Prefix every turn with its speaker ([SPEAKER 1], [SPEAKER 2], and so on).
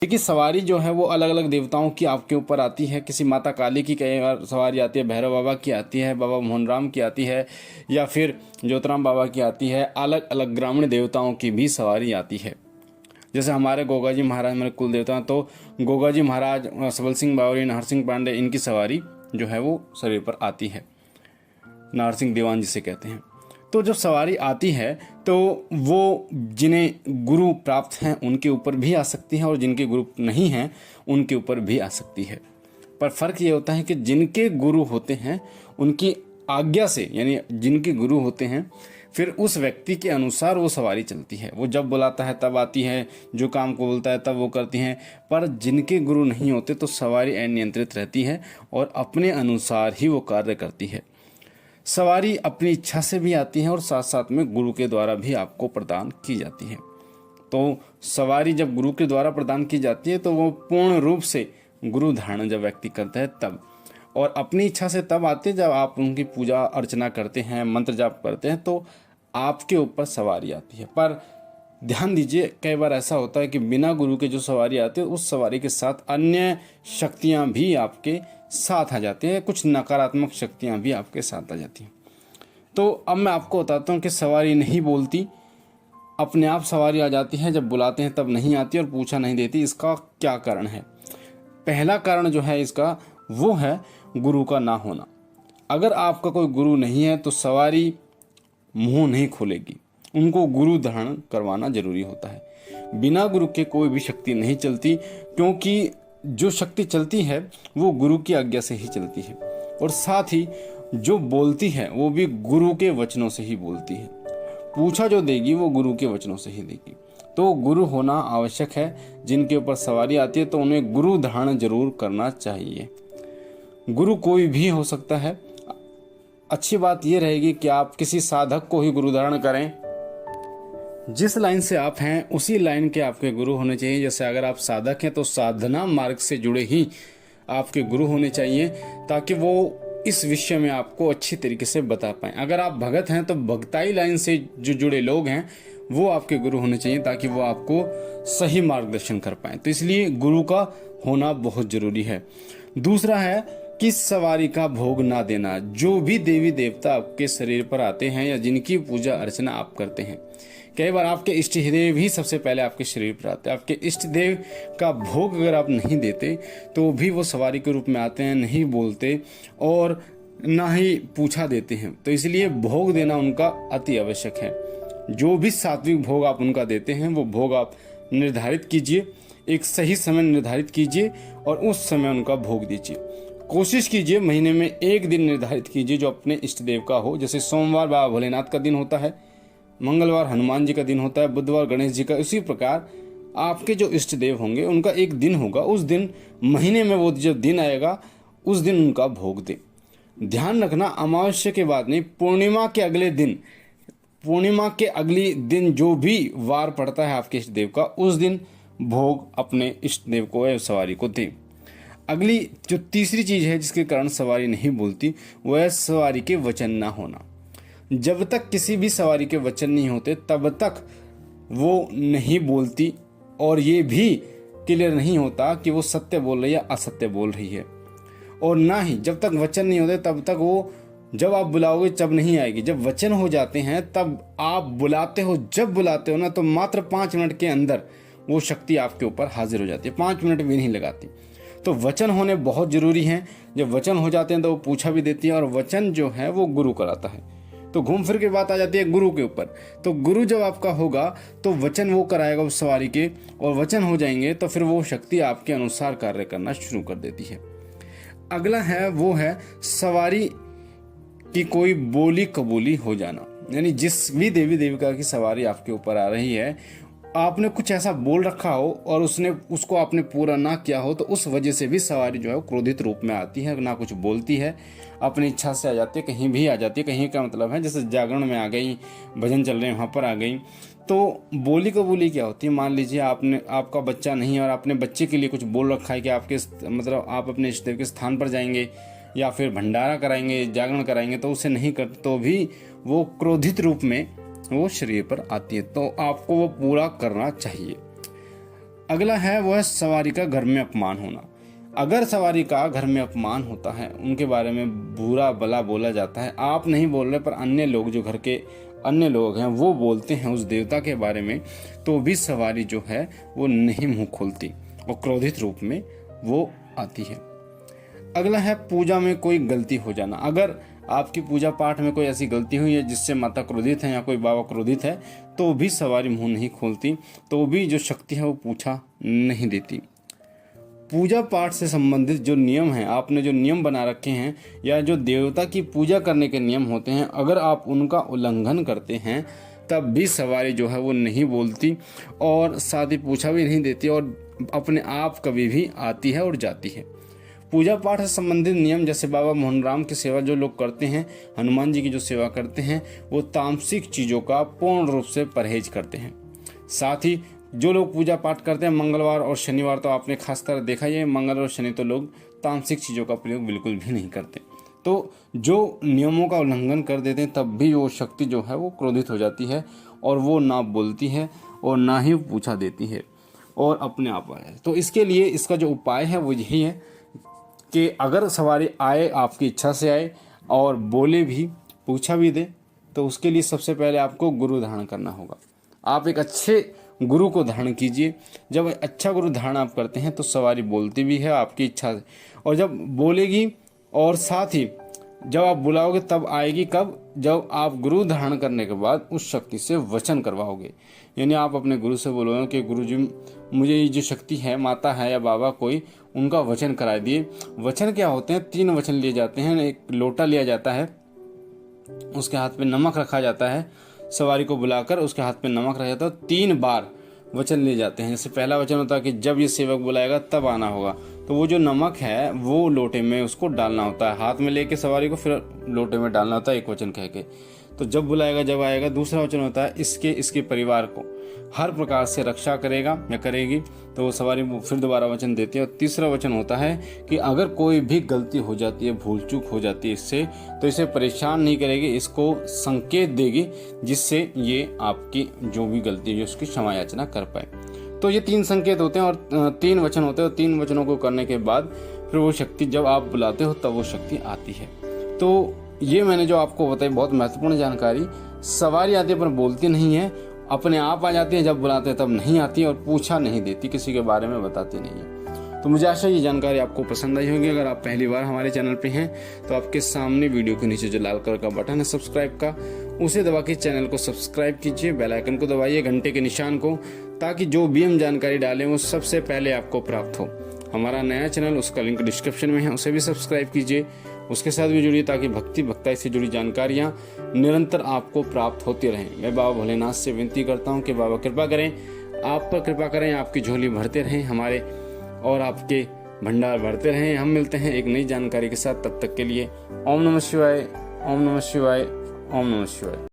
[SPEAKER 1] देखिए सवारी जो है वो अलग अलग देवताओं की आपके ऊपर आती है। किसी माता काली की कई बार सवारी आती है, भैरव बाबा की आती है, बाबा मोहनराम की आती है, या फिर ज्योतिराम बाबा की आती है। अलग अलग ग्रामीण देवताओं की भी सवारी आती है। जैसे हमारे गोगा जी महाराज हमारे कुल देवता हैं, तो गोगा जी महाराज, सबल सिंह बावरी, नाहर पांडे, इनकी सवारी जो है वो शरीर पर आती है। नाहर सिंह दीवान जिसे कहते हैं। तो जब सवारी आती है तो वो जिन्हें गुरु प्राप्त हैं उनके ऊपर भी आ सकती है, और जिनके गुरु नहीं हैं उनके ऊपर भी आ सकती है। पर फ़र्क ये होता है कि जिनके गुरु होते हैं उनकी आज्ञा से, यानी जिनके गुरु होते हैं, फिर उस व्यक्ति के अनुसार वो सवारी चलती है। वो जब बुलाता है तब आती है, जो काम को बोलता है तब वो करती हैं। पर जिनके गुरु नहीं होते तो सवारी अनियंत्रित रहती है और अपने अनुसार ही वो कार्य करती है। सवारी अपनी इच्छा से भी आती है और साथ साथ में गुरु के द्वारा भी आपको प्रदान की जाती है। तो सवारी जब गुरु के द्वारा प्रदान की जाती है तो वो पूर्ण रूप से गुरु धारण जब व्यक्ति करता है तब, और अपनी इच्छा से तब आते हैं जब आप उनकी पूजा अर्चना करते हैं, मंत्र जाप करते हैं, तो आपके ऊपर सवारी आती है। पर ध्यान दीजिए, कई बार ऐसा होता है कि बिना गुरु के जो सवारी आती है उस सवारी के साथ अन्य शक्तियां भी आपके साथ आ जाती हैं, कुछ नकारात्मक शक्तियां भी आपके साथ आ जाती हैं। तो अब मैं आपको बताता हूँ कि सवारी नहीं बोलती, अपने आप सवारी आ जाती है, जब बुलाते हैं तब नहीं आती और पूछा नहीं देती। इसका क्या कारण है? पहला कारण जो है इसका वो है गुरु का ना होना। अगर आपका कोई गुरु नहीं है तो सवारी मुंह नहीं खोलेगी, उनको गुरु धारण करवाना जरूरी होता है। बिना गुरु के कोई भी शक्ति नहीं चलती, क्योंकि जो शक्ति चलती है वो गुरु की आज्ञा से ही चलती है, और साथ ही जो बोलती है वो भी गुरु के वचनों से ही बोलती है। पूछा जो देगी वो गुरु के वचनों से ही देगी। तो गुरु होना आवश्यक है। जिनके ऊपर सवारी आती है तो उन्हें गुरु धारण जरूर करना चाहिए। गुरु कोई भी हो सकता है। अच्छी बात यह रहेगी कि आप किसी साधक को ही गुरु धारण करें। जिस लाइन से आप हैं उसी लाइन के आपके गुरु होने चाहिए। जैसे अगर आप साधक हैं तो साधना मार्ग से जुड़े ही आपके गुरु होने चाहिए, ताकि वो इस विषय में आपको अच्छी तरीके से बता पाएं। अगर आप भगत हैं तो भक्ताई लाइन से जो जुड़े लोग हैं वो आपके गुरु होने चाहिए, ताकि वो आपको सही मार्गदर्शन कर पाएं। तो इसलिए गुरु का होना बहुत जरूरी है। दूसरा है कि सवारी का भोग ना देना। जो भी देवी देवता आपके शरीर पर आते हैं या जिनकी पूजा अर्चना आप करते हैं, कई बार आपके इष्ट देव ही सबसे पहले आपके शरीर पर आते हैं। आपके इष्ट देव का भोग अगर आप नहीं देते तो भी वो सवारी के रूप में आते हैं, नहीं बोलते और ना ही पूछा देते हैं। तो इसलिए भोग देना उनका अति आवश्यक है। जो भी सात्विक भोग आप उनका देते हैं वो भोग आप निर्धारित कीजिए, एक सही समय निर्धारित कीजिए और उस समय उनका भोग दीजिए। कोशिश कीजिए महीने में एक दिन निर्धारित कीजिए जो अपने इष्ट देव का हो। जैसे सोमवार बाबा भोलेनाथ का दिन होता है, मंगलवार हनुमान जी का दिन होता है, बुधवार गणेश जी का। इसी प्रकार आपके जो इष्ट देव होंगे उनका एक दिन होगा। उस दिन महीने में वो जब दिन आएगा उस दिन उनका भोग दे। ध्यान रखना, अमावस्या के बाद नहीं, पूर्णिमा के अगले दिन, पूर्णिमा के अगले दिन जो भी वार पड़ता है आपके इष्ट देव का, उस दिन भोग अपने इष्ट देव को या सवारी को दे। अगली जो तीसरी चीज है जिसके कारण सवारी नहीं बोलती वो है सवारी के वचन ना होना। जब तक किसी भी सवारी के वचन नहीं होते तब तक वो नहीं बोलती, और ये भी क्लियर नहीं होता कि वो सत्य बोल रही है या असत्य बोल रही है। और ना ही जब तक वचन नहीं होते तब तक वो, जब आप बुलाओगे तब नहीं आएगी। जब वचन हो जाते हैं तब आप बुलाते हो, जब बुलाते हो ना तो मात्र 5 मिनट के अंदर वो शक्ति आपके ऊपर हाजिर हो जाती है, 5 मिनट भी नहीं लगाती। तो वचन होने बहुत जरूरी हैं। जब वचन हो जाते हैं तो वो पूछा भी देती है, और वचन जो है वो गुरु कराता है। तो घूम फिर के बात आ जाती है गुरु के ऊपर। तो गुरु जब आपका होगा तो वचन वो कराएगा उस सवारी के, और वचन हो जाएंगे तो फिर वो शक्ति आपके अनुसार कार्य करना शुरू कर देती है। अगला है वो है सवारी की कोई बोली कबूली हो जाना। यानी जिस भी देवी देविका की सवारी आपके ऊपर आ रही है, आपने कुछ ऐसा बोल रखा हो और उसको आपने पूरा ना किया हो, तो उस वजह से भी सवारी जो है वो क्रोधित रूप में आती है, ना कुछ बोलती है, अपनी इच्छा से आ जाती है, कहीं भी आ जाती है। कहीं का मतलब है जैसे जागरण में आ गई, भजन चल रहे हैं वहाँ पर आ गई। तो बोली कबूली क्या होती है? मान लीजिए आपका बच्चा नहीं है और आपने बच्चे के लिए कुछ बोल रखा है कि आपके मतलब आप अपने इष्ट देव के स्थान पर जाएंगे या फिर भंडारा कराएंगे, जागरण कराएंगे, तो उसे नहीं कर तो भी वो क्रोधित रूप में वो शरीर पर आती है। तो आपको वो पूरा करना चाहिए। अगला है वो है सवारी का घर में अपमान होना। अगर सवारी का घर में अपमान होता है, उनके बारे में बुरा भला बोला जाता है, आप नहीं बोल रहे पर अन्य लोग, जो घर के अन्य लोग हैं वो बोलते हैं उस देवता के बारे में, तो भी सवारी जो है वो नहीं मुंह खोलती और क्रोधित रूप में वो आती है। अगला है पूजा में कोई गलती हो जाना। अगर आपकी पूजा पाठ में कोई ऐसी गलती हुई है जिससे माता क्रोधित है या कोई बाबा क्रोधित है, तो भी सवारी मुंह नहीं खोलती, तो भी जो शक्ति है वो पूछा नहीं देती। पूजा पाठ से संबंधित जो नियम हैं, आपने जो नियम बना रखे हैं या जो देवता की पूजा करने के नियम होते हैं, अगर आप उनका उल्लंघन करते हैं तब भी सवारी जो है वो नहीं बोलती और साथ ही पूछा भी नहीं देती और अपने आप कभी भी आती है और जाती है। पूजा पाठ से संबंधित नियम, जैसे बाबा मोहन राम की सेवा जो लोग करते हैं, हनुमान जी की जो सेवा करते हैं, वो तामसिक चीज़ों का पूर्ण रूप से परहेज करते हैं। साथ ही जो लोग पूजा पाठ करते हैं मंगलवार और शनिवार, तो आपने खास तरह देखा ही है, मंगल और शनि तो लोग तामसिक चीज़ों का प्रयोग बिल्कुल भी नहीं करते। तो जो नियमों का उल्लंघन कर देते हैं तब भी वो शक्ति जो है वो क्रोधित हो जाती है और वो ना बोलती है और ना ही पूछा देती है और अपने आप आ जाए। तो इसके लिए इसका जो उपाय है वो यही है कि अगर सवारी आए, आपकी इच्छा से आए और बोले भी, पूछा भी दे, तो उसके लिए सबसे पहले आपको गुरु धारण करना होगा। आप एक अच्छे गुरु को धारण कीजिए। जब अच्छा गुरु धारण आप करते हैं तो सवारी बोलती भी है आपकी इच्छा से, और जब बोलेगी और साथ ही जब आप बुलाओगे तब आएगी। कब? जब आप गुरु धारण करने के बाद उस शक्ति से वचन करवाओगे। यानी आप अपने गुरु से बोलोगे कि गुरु जी मुझे ये जो शक्ति है, माता है या बाबा कोई, उनका वचन करा दिए। वचन क्या होते हैं? 3 वचन लिए जाते हैं। एक लोटा लिया जाता है, उसके हाथ पे नमक रखा जाता है, सवारी को बुलाकर उसके हाथ पे नमक रखा जाता है, 3 बार वचन लिए जाते हैं। जैसे पहला वचन होता है कि जब ये सेवक बुलाएगा तब आना होगा, तो वो जो नमक है वो लोटे में उसको डालना होता है, हाथ में लेके सवारी को फिर लोटे में डालना होता है, एक वचन कह के। तो जब बुलाएगा जब आएगा। दूसरा वचन होता है इसके परिवार को हर प्रकार से रक्षा करेगा या करेगी, तो वो सवारी फिर दोबारा वचन देती है। और तीसरा वचन होता है कि अगर कोई भी गलती हो जाती है, भूल चूक हो जाती है इससे, तो इसे परेशान नहीं करेगी, इसको संकेत देगी जिससे ये आपकी जो भी गलती है उसकी क्षमा याचना कर पाए। तो ये 3 संकेत होते हैं और 3 वचन होते हैं, और 3 वचनों को करने के बाद फिर वो शक्ति जब आप बुलाते हो तब वो शक्ति आती है। तो ये मैंने जो आपको बताई बहुत महत्वपूर्ण जानकारी। सवारी आती है पर बोलती नहीं है, अपने आप आ जाती है, जब बुलाते हैं तब नहीं आती और पूछा नहीं देती, किसी के बारे में बताती नहीं है। तो मुझे आशा ये जानकारी आपको पसंद आई होगी। अगर आप पहली बार हमारे चैनल पे हैं तो आपके सामने वीडियो के नीचे जो लाल कलर का बटन है सब्सक्राइब का, उसे दबा के चैनल को सब्सक्राइब कीजिए, बेल आइकन को दबाइए, घंटे के निशान को, ताकि जो भी हम जानकारी डालें वो सबसे पहले आपको प्राप्त हो। हमारा नया चैनल, उसका लिंक डिस्क्रिप्शन में है, उसे भी सब्सक्राइब कीजिए, उसके साथ भी जुड़िए, ताकि भक्ति भक्ताई से जुड़ी जानकारियाँ निरंतर आपको प्राप्त होती रहें। मैं बाबा भोलेनाथ से विनती करता हूँ कि बाबा कृपा करें, आप पर कृपा करें, आपकी झोली भरते रहें हमारे, और आपके भंडार भरते रहें। हम मिलते हैं एक नई जानकारी के साथ, तब तक के लिए ओम नमः शिवाय, ओम नमः शिवाय, ओम नमः शिवाय।